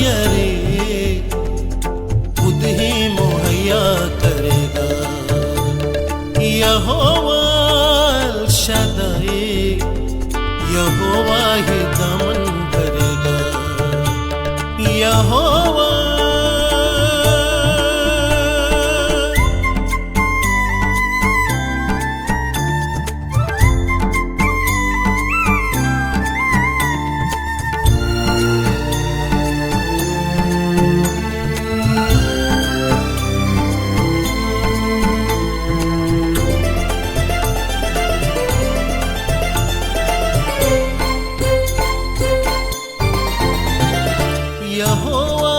यरे खुद ही मुहैया करेगा। यहोवा अल शदाई, यहोवा ही दामन भरेगा। यहोवा यहोवा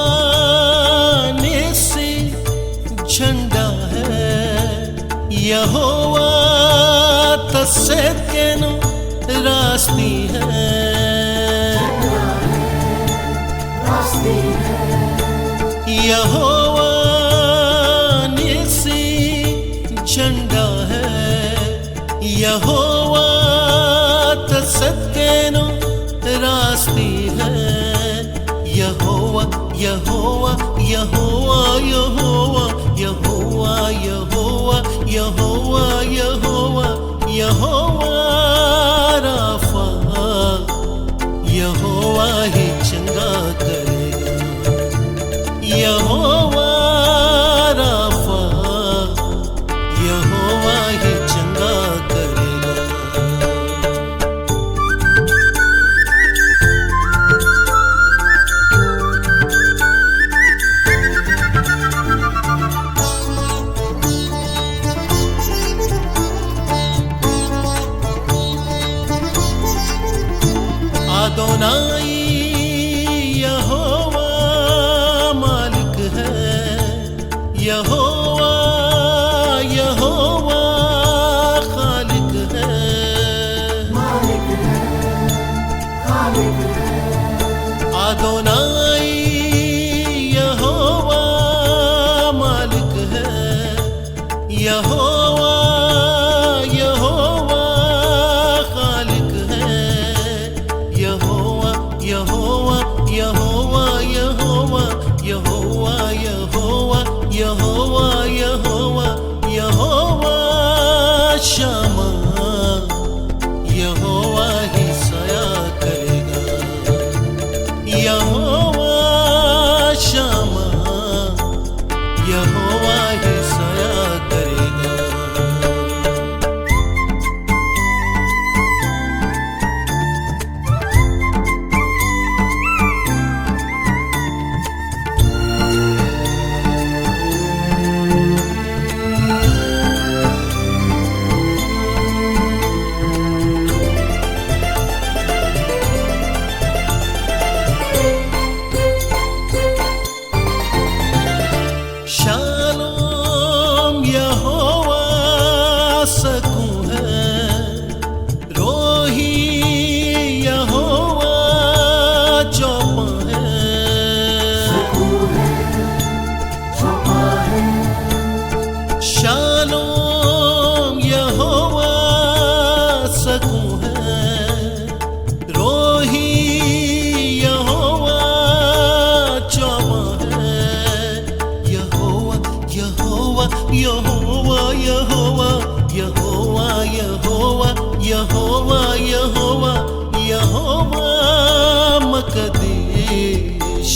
निस्सी झंडा है। यहोवा तस्सेकेनो रास्ती है। यहोवा निस्सी झंडा है। यहोवा तस्सेकेनो रास्ती है। यहोवा यहोवा यहोवा यहोवा यहोवा यहोवा यहोवा यहोवा यहोवा राफा, यहोवा ही चंगा करेगा। यहोवा राफा, यहोवा ही चंगा करेगा। अदोनाई यहोवा मालिक है। यहोवा यहोवा खालिक है। अदोनाई यहोवा मालिक है। यहोवा यहोवा खालिक है। यहोवा यहोवा यहोवा यहोवा यहोवा यहोवा यहोवा यहोवा यहोवा शमा, यहोवा ही सया करेगा। यहोवा शमा, यहोवा ही सया करेगा। शालोम यहोवा सकूं है। रोही यहोवा चौपा है। शालोम यहोवा सकूं है। रोही यहोवा चौपा है। यहोवा यहोवा यहोवा यहोवा यहोवा यहोवा यहोवा यहोवा मकदेश,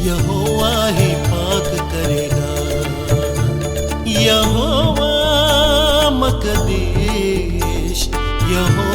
यहोवा ही पाक करेगा। यहोवा मकदेश, यहोवा